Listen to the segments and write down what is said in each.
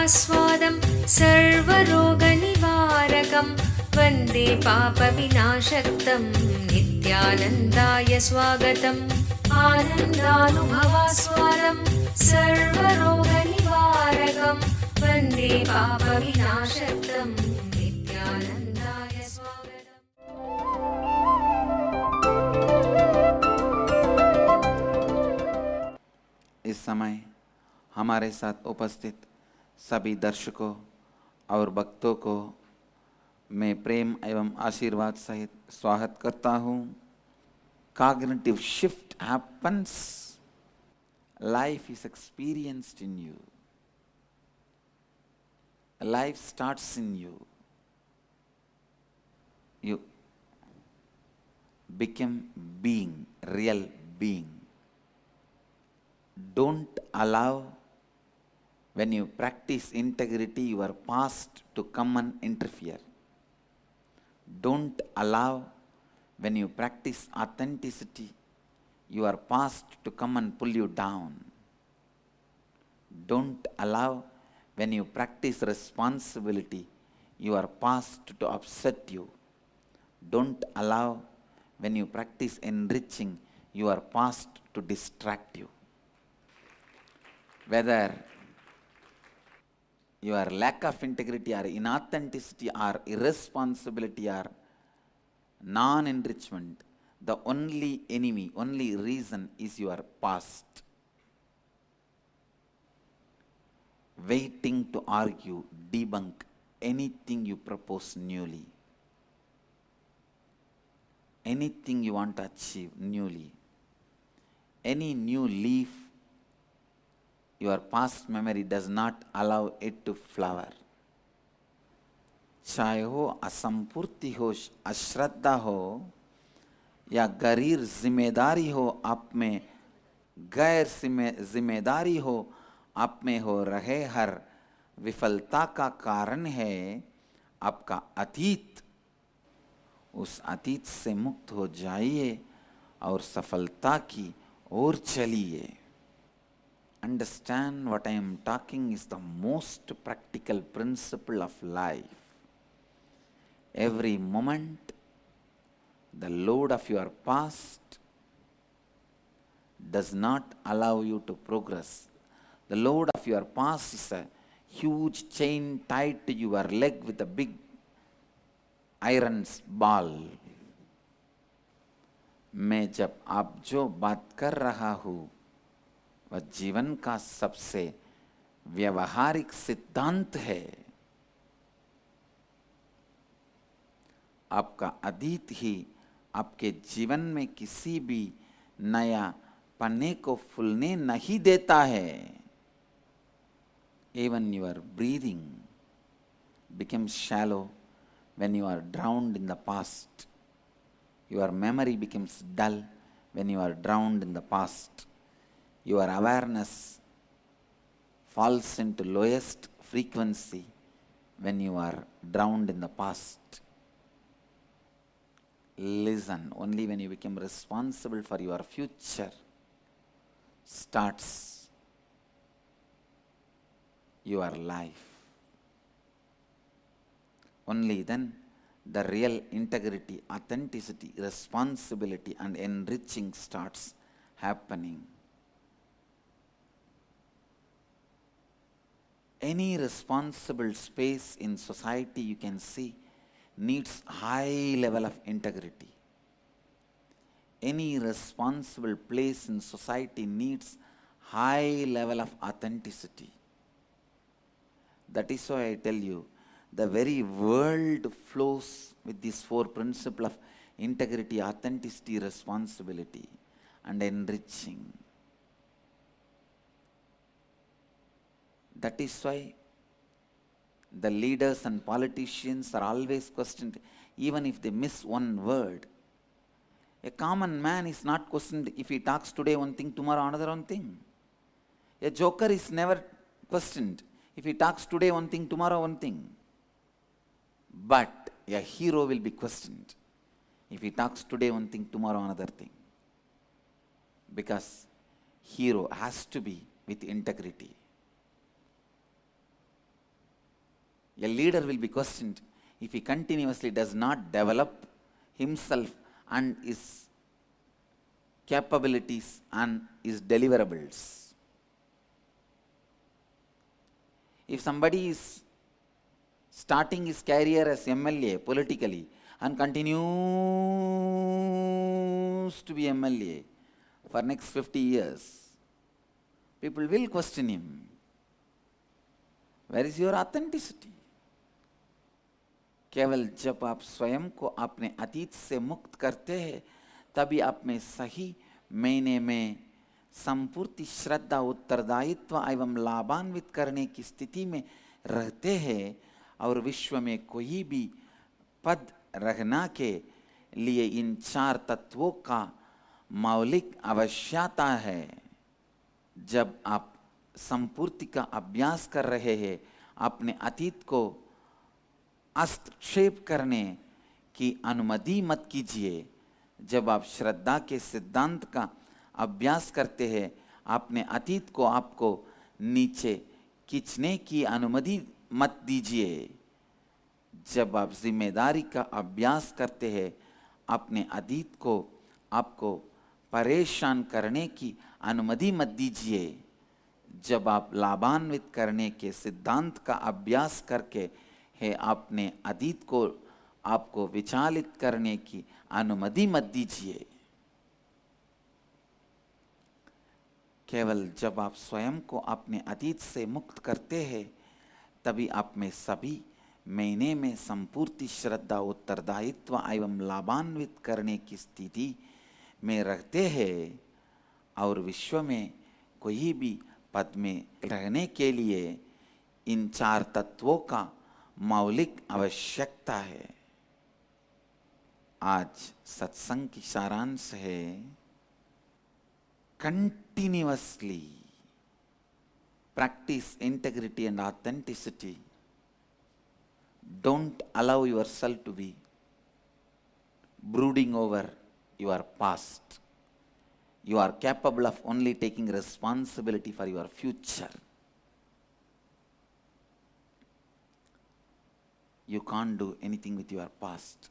भवास्वादं सर्वरोगनिवारकं वन्दे पापविनाशक्तं नित्यानन्दाय स्वागतम् आनन्दानुभवास्वादं सर्वरोगनिवारकं वन्दे पापविनाशक्तं नित्यानन्दाय स्वागतम्। इस समय हमारे साथ उपस्थित सभी दर्शकों और भक्तों को मैं प्रेम एवं आशीर्वाद सहित स्वागत करता हूँ। Cognitive shift happens. Life is experienced in you. Life starts in you. You become being, real being. Don't allow, when you practice integrity, your past to come and interfere. Don't allow, when you practice authenticity, your past to come and pull you down. Don't allow, when you practice responsibility, your past to upset you. Don't allow, when you practice enriching, your past to distract you. Whether your lack of integrity or inauthenticity or irresponsibility or non-enrichment, the only enemy, only reason is your past. Waiting to argue, debunk anything you propose newly. Anything you want to achieve newly. Any new leaf, your past memory does not allow it to flower. चाहे हो असंपूर्ति हो, अश्रद्धा हो या गरीर जिम्मेदारी हो, आप में गैर जिम्मेदारी हो, आप में हो रहे हर विफलता का कारण है आपका अतीत। उस अतीत से मुक्त हो जाइए और सफलता की ओर चलिए। Understand what I am talking is the most practical principle of life. Every moment, the load of your past does not allow you to progress. The load of your past is a huge chain tied to your leg with a big iron ball. मैं जब आप जो बात कर रहा हूँ वह जीवन का सबसे व्यवहारिक सिद्धांत है। आपका अतीत ही आपके जीवन में किसी भी नया पन्ने को फूलने नहीं देता है। Even your breathing becomes shallow when you are drowned in the past. Your memory becomes dull when you are drowned in the past. Your awareness falls into lowest frequency when you are drowned in the past. Listen, only when you become responsible for your future starts your life. Only then the real integrity, authenticity, responsibility and enriching starts happening. Any responsible space in society you can see needs high level of integrity. Any responsible place in society needs high level of authenticity. That is why I tell you, the very world flows with these four principles of integrity, authenticity, responsibility and enriching. That is why the leaders and politicians are always questioned, even if they miss one word. A common man is not questioned if he talks today one thing, tomorrow another one thing. A joker is never questioned if he talks today one thing, tomorrow one thing. But a hero will be questioned if he talks today one thing, tomorrow another thing. Because hero has to be with integrity. A leader will be questioned if he continuously does not develop himself and his capabilities and his deliverables. If somebody is starting his career as MLA politically and continues to be MLA for next 50 years, people will question him. Where is your authenticity? केवल जब आप स्वयं को अपने अतीत से मुक्त करते हैं तभी आप में सही महीने में संपूर्ण श्रद्धा उत्तरदायित्व एवं लाभान्वित करने की स्थिति में रहते हैं और विश्व में कोई भी पद रखना के लिए इन चार तत्वों का मौलिक आवश्यकता है। जब आप संपूर्ति का अभ्यास कर रहे हैं, अपने अतीत को हस्तक्षेप करने की अनुमति मत कीजिए। जब आप श्रद्धा के सिद्धांत का अभ्यास करते हैं, अपने अतीत को आपको नीचे खींचने की अनुमति मत दीजिए। जब आप जिम्मेदारी का अभ्यास करते हैं, अपने अतीत को आपको परेशान करने की अनुमति मत दीजिए। जब आप लाभान्वित करने के सिद्धांत का अभ्यास करके है, अपने अतीत को आपको विचलित करने की अनुमति मत दीजिए। केवल जब आप स्वयं को अपने अतीत से मुक्त करते हैं, तभी आप में सभी महीने में संपूर्ण श्रद्धा उत्तरदायित्व एवं लाभान्वित करने की स्थिति में रहते हैं और विश्व में कोई भी पद में रहने के लिए इन चार तत्वों का मौलिक आवश्यकता है। आज सत्संग की सारांश है, continuously practice integrity and authenticity. Don't allow yourself to be brooding over your past. You are capable of only taking responsibility for your future. You can't do anything with your past.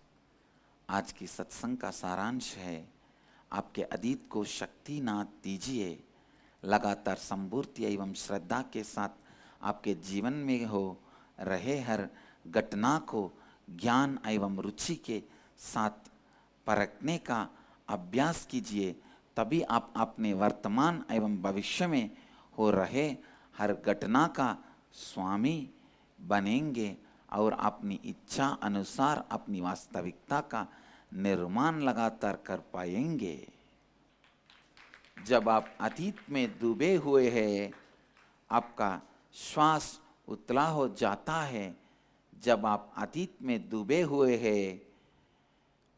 आज की सत्संग का सारांश है, आपके अतीत को शक्ति ना दीजिए। लगातार संपूर्ति एवं श्रद्धा के साथ आपके जीवन में हो रहे हर घटना को ज्ञान एवं रुचि के साथ परखने का अभ्यास कीजिए। तभी आप अपने वर्तमान एवं भविष्य में हो रहे हर घटना का स्वामी बनेंगे और अपनी इच्छा अनुसार अपनी वास्तविकता का निर्माण लगातार कर पाएंगे। जब आप अतीत में डूबे हुए हैं, आपका श्वास उतला हो जाता है। जब आप अतीत में डूबे हुए हैं,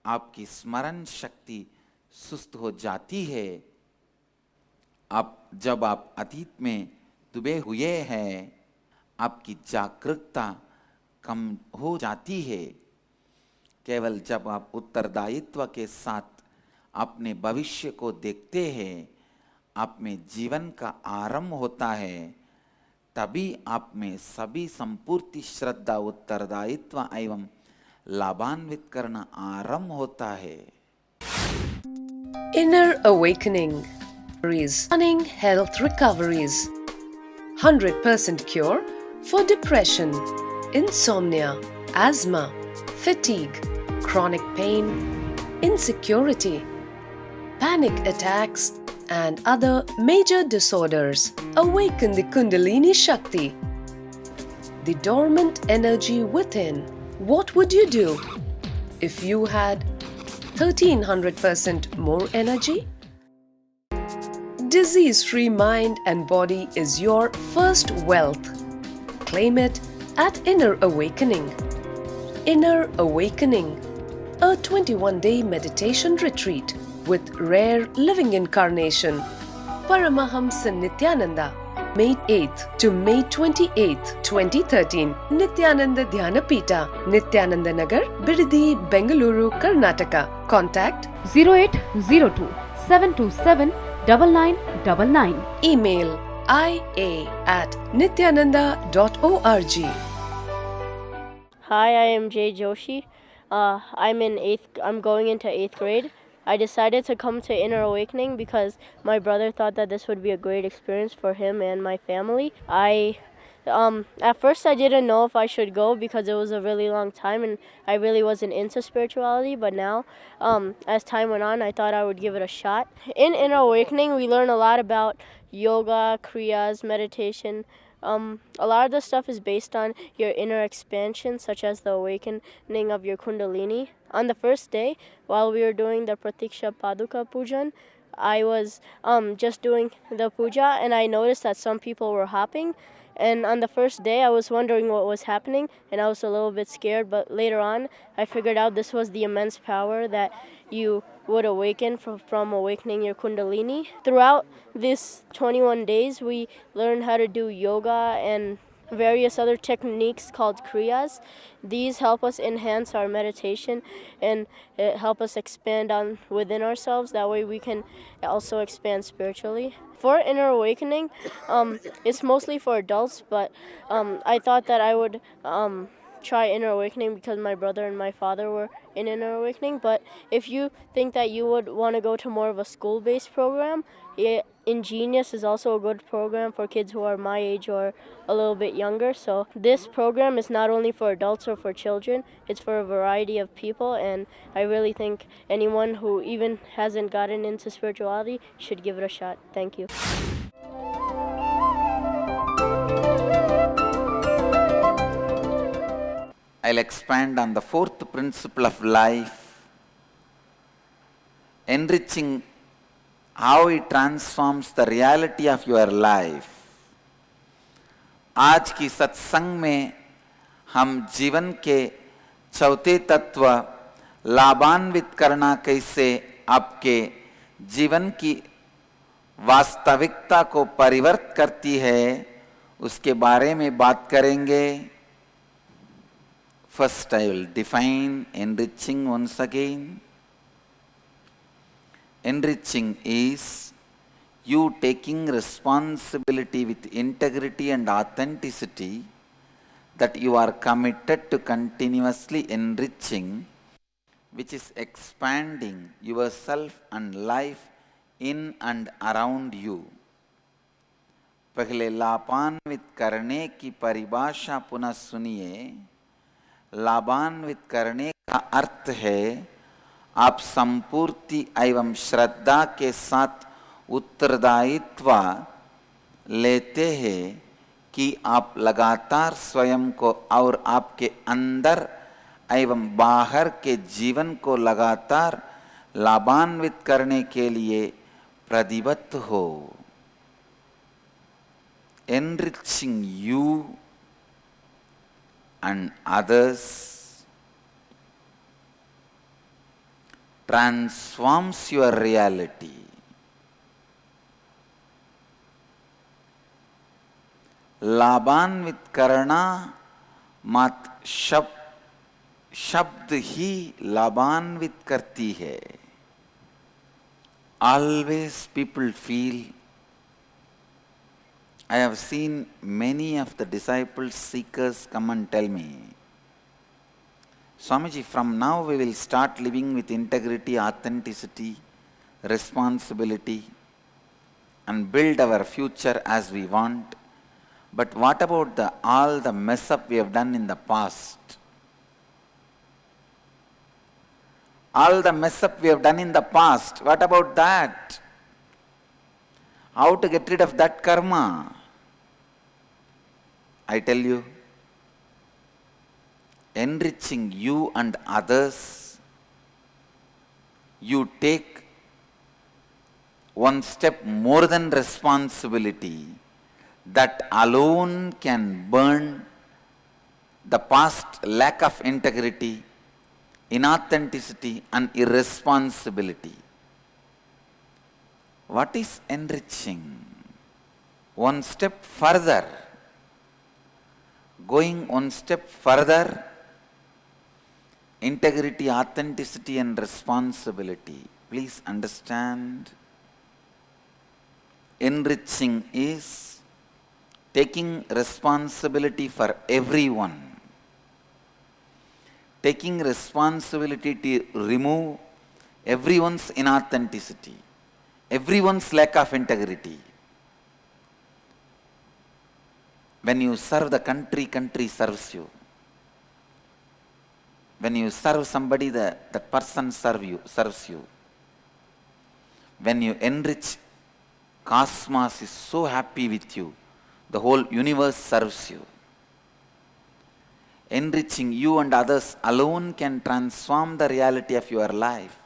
आपकी स्मरण शक्ति सुस्त हो जाती है। जब आप अतीत में डूबे हुए हैं, आपकी जागरूकता कम हो जाती है। केवल जब आप उत्तरदायित्व के साथ अपने भविष्य को देखते हैं, आप में जीवन का आरंभ होता है। तभी आप में सभी संपूर्ण श्रद्धा उत्तरदायित्व एवं लाभान्वित करना आरंभ होता है। Inner Awakening Running Health Recoveries 100% cure for depression, insomnia, asthma, fatigue, chronic pain, insecurity, panic attacks and other major disorders. Awaken the Kundalini Shakti, the dormant energy within. What would you do if you had 1300% more energy? Disease-free mind and body is your first wealth. Claim it at Inner Awakening. Inner Awakening, a 21-day meditation retreat with rare living incarnation, Paramahamsa Nityananda, May 8th to May 28th, 2013, Nityananda Dhyanapita, Nityananda Nagar, Birdi, Bengaluru, Karnataka. Contact 0802 727 9999. Email ia@nityananda.org. Hi, I am Jay Joshi. I'm going into 8th grade. I decided to come to Inner Awakening because my brother thought that this would be a great experience for him and my family. At first I didn't know if I should go because it was a really long time and I really wasn't into spirituality, but now, as time went on, I thought I would give it a shot. In Inner Awakening, we learn a lot about yoga, kriyas, meditation. A lot of the stuff is based on your inner expansion, such as the awakening of your Kundalini. On the first day, while we were doing the Pratiksha Paduka Pujan, I was just doing the puja, and I noticed that some people were hopping. And on the first day, I was wondering what was happening, and I was a little bit scared. But later on, I figured out this was the immense power that you would awaken from awakening your Kundalini. Throughout these 21 days, we learned how to do yoga and various other techniques called kriyas. These help us enhance our meditation and help us expand on within ourselves. That way we can also expand spiritually. For Inner Awakening, it's mostly for adults, but I thought that I would try Inner Awakening because my brother and my father were in Inner Awakening. But if you think that you would want to go to more of a school-based program, Ingenious is also a good program for kids who are my age or a little bit younger. So this program is not only for adults or for children, it's for a variety of people, and I really think anyone who even hasn't gotten into spirituality should give it a shot. Thank you. I'll expand on the fourth principle of life, enriching how it transforms the reality of your life. आज की सत्संग में हम जीवन के चौथे तत्व लाभान्वित करना कैसे आपके जीवन की वास्तविकता को परिवर्तित करती है उसके बारे में बात करेंगे. First I will define enriching once again. Enriching is you taking responsibility with integrity and authenticity that you are committed to continuously enriching, which is expanding yourself and life in and around you. पहले लाभान्वित करने की परिभाषा पुनः सुनिए. लाभान्वित करने का अर्थ है आप संपूर्ति एवं श्रद्धा के साथ उत्तरदायित्व लेते हैं कि आप लगातार स्वयं को और आपके अंदर एवं बाहर के जीवन को लगातार लाभान्वित करने के लिए प्रतिबद्ध हो. Enriching you and others transforms your reality. लाभान्वित करना मत शब्द ही लाभान्वित करती है. Always people feel, I have seen many of the disciples, seekers come and tell me, Swamiji, from now we will start living with integrity, authenticity, responsibility, and build our future as we want. But what about all the mess up we have done in the past? All the mess up we have done in the past, what about that? How to get rid of that karma? I tell you, enriching you and others, you take one step more than responsibility. That alone can burn the past lack of integrity, inauthenticity, and irresponsibility. What is enriching? One step further. Going one step further, integrity, authenticity, and responsibility. Please understand, enriching is taking responsibility for everyone. taking responsibility to remove everyone's inauthenticity, everyone's lack of integrity. When you serve the country, country serves you. When you serve somebody, that person serves you. When you enrich, cosmos is so happy with you. The whole universe serves you. Enriching you and others alone can transform the reality of your life.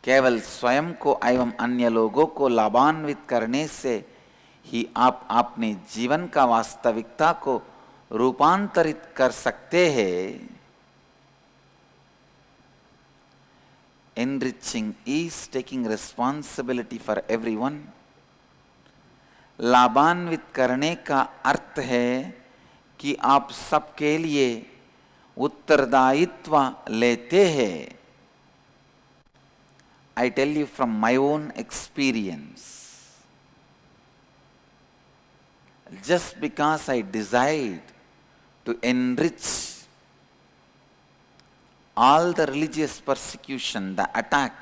केवल स्वयं को एवं अन्य लोगों को लाभान्वित करने से ही आप अपने जीवन का वास्तविकता को रूपांतरित कर सकते हैं. Enriching is taking responsibility for everyone. लाभान्वित करने का अर्थ है कि आप सबके लिए उत्तरदायित्व लेते हैं. I tell you from my own experience. Just because I decide to enrich, all the religious persecution, the attack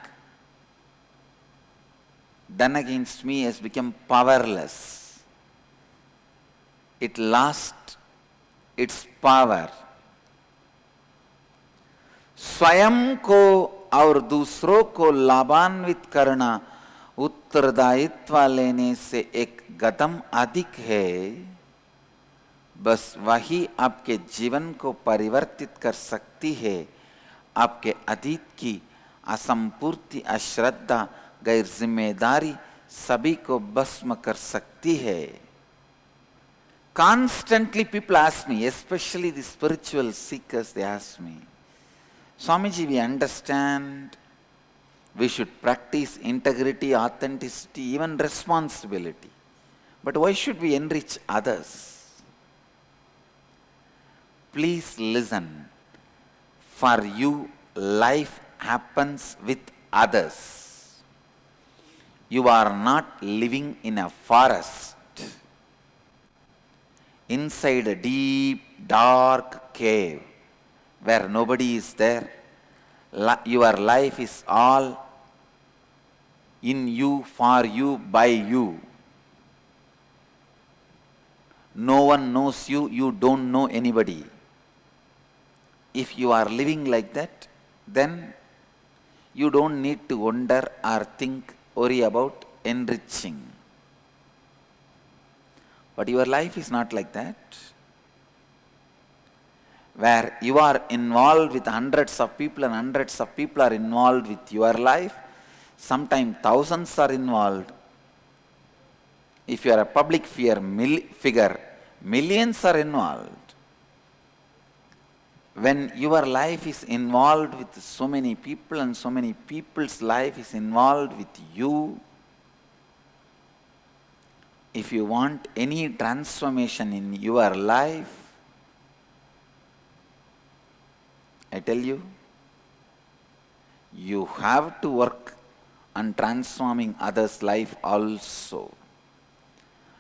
done against me has become powerless. It lost its power. स्वयं को और दूसरों को लाभान्वित करना उत्तरदायित्व लेने से एक कदम अधिक है. बस वही आपके जीवन को परिवर्तित कर सकती है. आपके अतीत की असंपूर्ति, अश्रद्धा, गैर जिम्मेदारी सभी को भस्म कर सकती है. Constantly people ask me, especially the spiritual seekers, they ask me, Swamiji, we understand we should practice integrity, authenticity, even responsibility. But why should we enrich others? Please listen. For you, life happens with others. You are not living in a forest. Inside a deep, dark cave where nobody is there. Your life is all in you, for you, by you. No one knows you, you don't know anybody. If you are living like that, then you don't need to wonder or think, worry about enriching. But your life is not like that. Where you are involved with hundreds of people and hundreds of people are involved with your life. Sometimes thousands are involved. If you are a public figure, millions are involved. When your life is involved with so many people and so many people's life is involved with you, if you want any transformation in your life, I tell you, you have to work on transforming others' life also.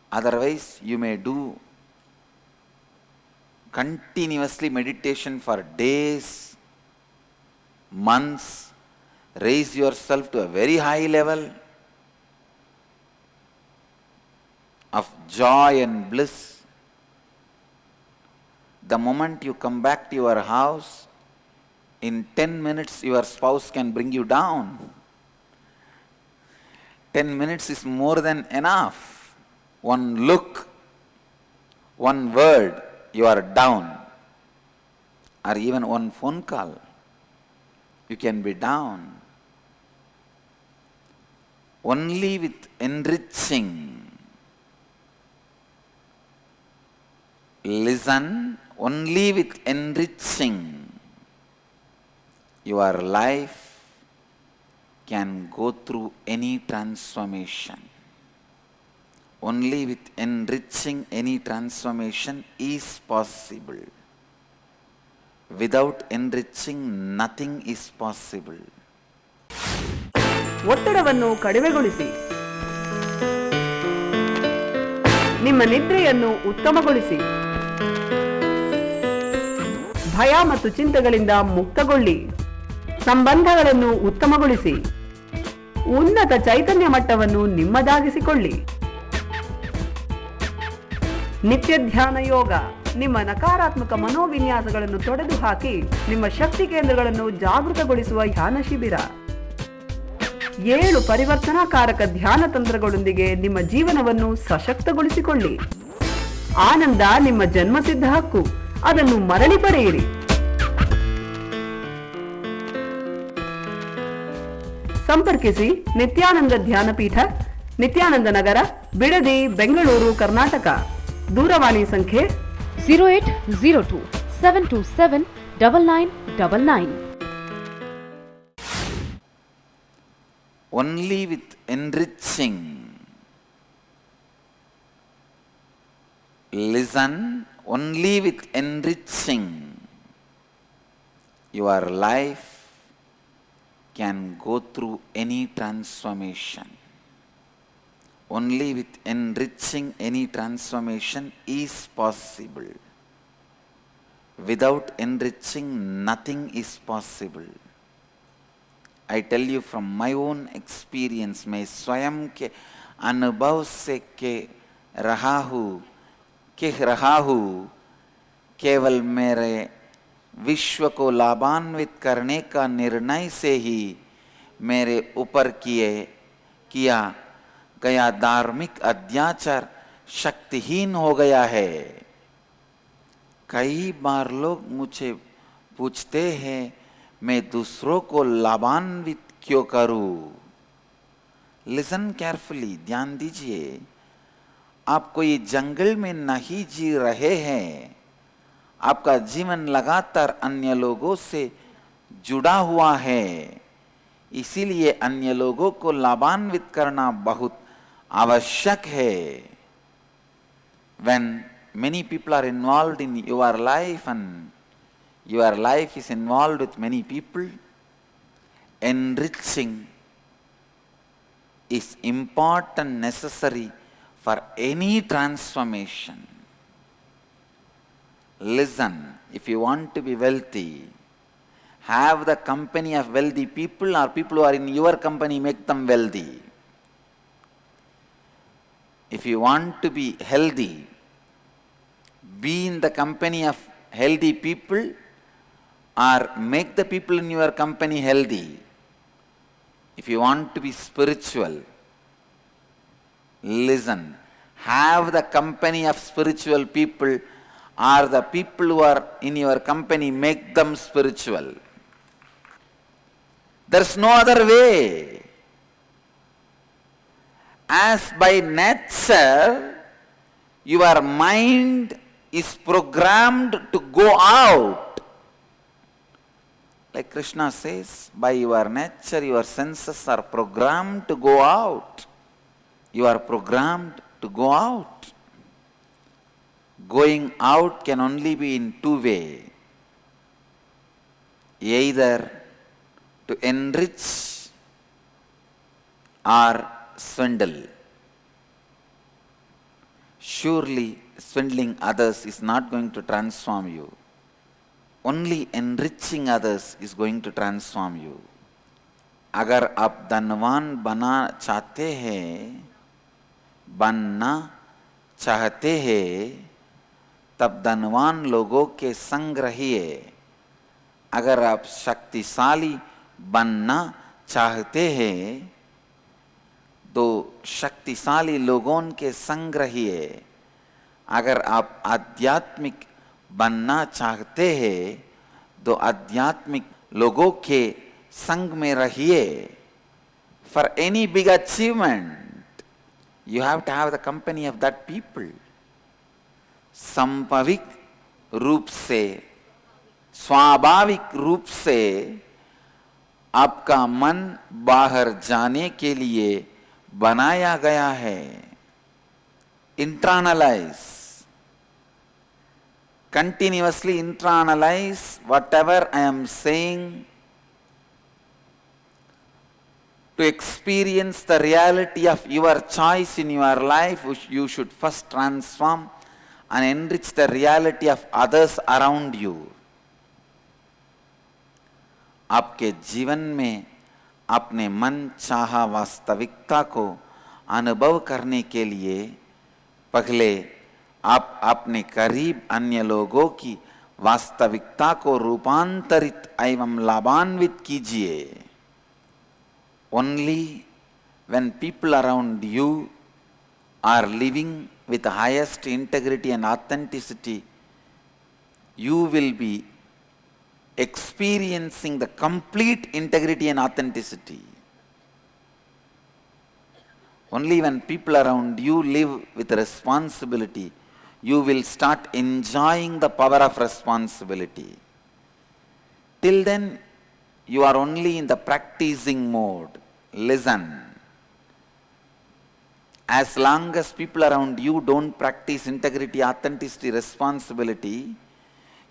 Otherwise, you may do continuously meditation for days, months, raise yourself to a very high level of joy and bliss. The moment you come back to your house, in 10 minutes your spouse can bring you down. 10 minutes is more than enough. One look, one word, you are down. Or even one phone call, you can be down. Only with enriching. Listen, only with enriching, your life can go through any transformation. Only with enriching any transformation is possible. Without enriching, nothing is possible. ಒತ್ತಡವನ್ನು ಕಡಿಮೆಗೊಳಿಸಿ. ನಿಮ್ಮ ನಿದ್ರೆಯನ್ನು ಉತ್ತಮಗೊಳಿಸಿ. ಭಯ ಮತ್ತು ಚಿಂತೆಗಳಿಂದ ಮುಕ್ತಗೊಳ್ಳಿ. ಸಂಬಂಧಗಳನ್ನು ಉತ್ತಮಗೊಳಿಸಿ. ಉನ್ನತ ಚೈತನ್ಯ ಮಟ್ಟವನ್ನು ನಿಮ್ಮದಾಗಿಸಿಕೊಳ್ಳಿ. ನಿತ್ಯ ಧ್ಯಾನ ಯೋಗ ನಿಮ್ಮ ನಕಾರಾತ್ಮಕ ಮನೋವಿನ್ಯಾಸಗಳನ್ನು ತೊಡೆದುಹಾಕಿ ನಿಮ್ಮ ಶಕ್ತಿ ಕೇಂದ್ರಗಳನ್ನು ಜಾಗೃತಗೊಳಿಸುವ ಧ್ಯಾನ ಶಿಬಿರ. 7 ಪರಿವರ್ತನಾಕಾರಕ ಧ್ಯಾನ ತಂತ್ರಗಳೊಂದಿಗೆ ನಿಮ್ಮ ಜೀವನವನ್ನು ಸಶಕ್ತಗೊಳಿಸಿಕೊಳ್ಳಿ. ಆನಂದ ನಿಮ್ಮ ಜನ್ಮಸಿದ್ಧ ಹಕ್ಕು, ಅದನ್ನು ಮರಳಿ ಪಡೆಯಿರಿ. ಸಂಪರ್ಕಿಸಿ ನಿತ್ಯಾನಂದ ಧ್ಯಾನಪೀಠ, ನಿತ್ಯಾನಂದ ನಗರ, ಬಿಡದಿ, ಬೆಂಗಳೂರು, ಕರ್ನಾಟಕ. ದೂರವಾಣಿ ಸಂಖ್ಯೆ 0802 727 9999. Only with enriching, listen, only with enriching your life can go through any transformation. Only with enriching any transformation is possible. Without enriching, nothing is possible. I tell you from my own experience, मैं स्वयं के अनुभव से कह रहा हूँ, केवल मेरे विश्व को लाभान्वित करने का निर्णय से ही मेरे ऊपर किया गया धार्मिक अत्याचार शक्तिहीन हो गया है. कई बार लोग मुझे पूछते हैं, मैं दूसरों को लाभान्वित क्यों करूं? लिसन केयरफुली, ध्यान दीजिए. आप कोई जंगल में नहीं जी रहे हैं. आपका जीवन लगातार अन्य लोगों से जुड़ा हुआ है. इसीलिए अन्य लोगों को लाभान्वित करना बहुत आवश्यक है. When many people are involved in your life and your life is involved with many people, enriching is important, necessary for any transformation. Listen, if you want to be wealthy, have the company of wealthy people, or people who are in your company, make them wealthy. If you want to be healthy, be in the company of healthy people, or make the people in your company healthy. If you want to be spiritual, listen, have the company of spiritual people, or the people who are in your company, make them spiritual. There's no other way. As by nature, your mind is programmed to go out. Like Krishna says, by your nature, your senses are programmed to go out. You are programmed to go out. Going out can only be in 2 ways. Either to enrich or swindle. Surely swindling others is not going to transform you. Only enriching others is going to transform you. अगर आप धनवान बनना चाहते हैं, तब धनवान लोगों के संग रहिए. अगर आप शक्तिशाली बनना चाहते हैं, तो शक्तिशाली लोगों के संग रहिए. अगर आप आध्यात्मिक बनना चाहते हैं, तो आध्यात्मिक लोगों के संग में रहिए. For any big achievement, you have to have the company of that people. संभाविक रूप से, स्वाभाविक रूप से आपका मन बाहर जाने के लिए बनाया गया है. Internalize. Continuously internalize whatever I am saying. To experience the reality of your choice in your life, you should first transform and enrich the reality of others around you. आपके जीवन में अपने मन चाहा वास्तविकता को अनुभव करने के लिए पहले आप अपने करीब अन्य लोगों की वास्तविकता को रूपांतरित एवं लाभान्वित कीजिए. Only when people around you are living with the highest integrity and authenticity, you will be experiencing the complete integrity and authenticity. Only when people around you live with responsibility, you will start enjoying the power of responsibility. Till then, you are only in the practicing mode. Listen. As long as people around you don't practice integrity, authenticity, responsibility,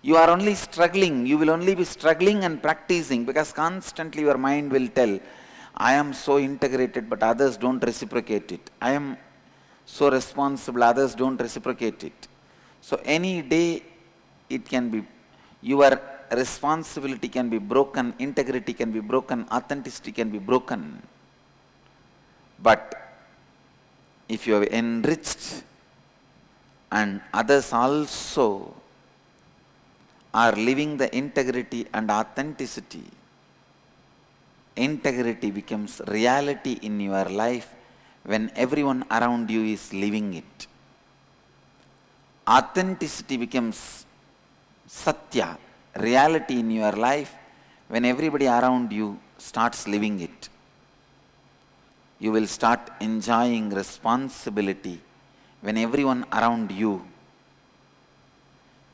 you are only struggling. You will only be struggling and practicing, because constantly your mind will tell, I am so integrated but others don't reciprocate it. I am so responsible, others don't reciprocate it. So any day it can be, your responsibility can be broken, integrity can be broken, authenticity can be broken. But if you have enriched and others also are living the integrity and authenticity, integrity becomes reality in your life when everyone around you is living it. Authenticity becomes satya, reality in your life when everybody around you starts living it. You will start enjoying responsibility when everyone around you.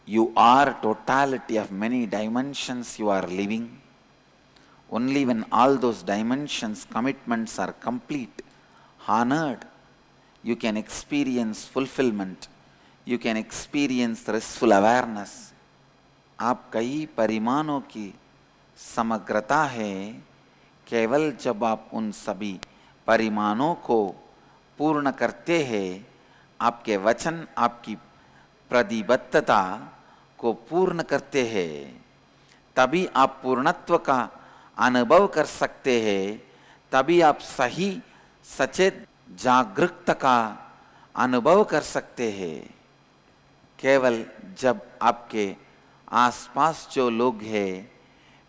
You are totality of many dimensions you are living. Only when all those dimensions, commitments are complete, honored, you can experience fulfillment. You can experience restful awareness. आप कई परिमाणों की समग्रता है केवल जब आप उन सभी परिमाणों को पूर्ण करते हैं, आपके वचन आपकी प्रतिबद्धता को पूर्ण करते हैं, तभी आप पूर्णत्व का अनुभव कर सकते हैं, तभी आप सही सचेत जागरूकता का अनुभव कर सकते हैं. केवल जब आपके आसपास जो लोग हैं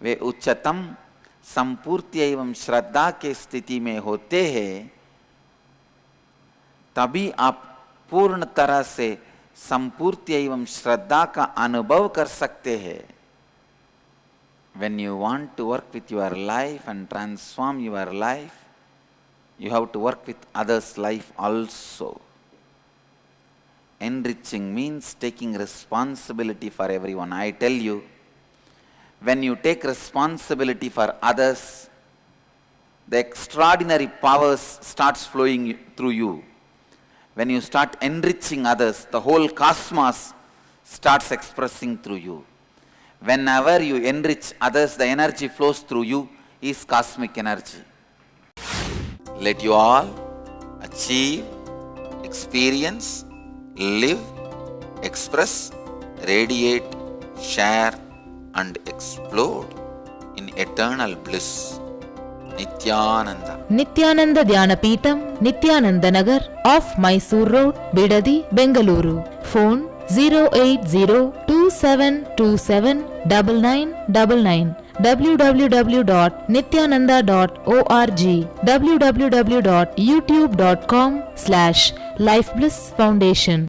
वे उच्चतम संपूर्ति एवं श्रद्धा के स्थिति में होते हैं, तभी आप पूर्ण तरह से संपूर्ति एवं श्रद्धा का अनुभव कर सकते हैं. When you want to work with your life and transform your life, you have to work with others' life also. Enriching means taking responsibility for everyone. I tell you, when you take responsibility for others, the extraordinary powers starts flowing through you. When you start enriching others, the whole cosmos starts expressing through you. Whenever you enrich others, the energy flows through you is cosmic energy. Let you all achieve, experience, live, express, radiate, share and explode in eternal bliss. Nityananda. Nityananda Dhyanapitham, Nityananda Nagar, off Mysore Road, Bidadi, Bengaluru. Phone 08027279999. www.nityananda.org. www.youtube.com/Life Bliss Foundation.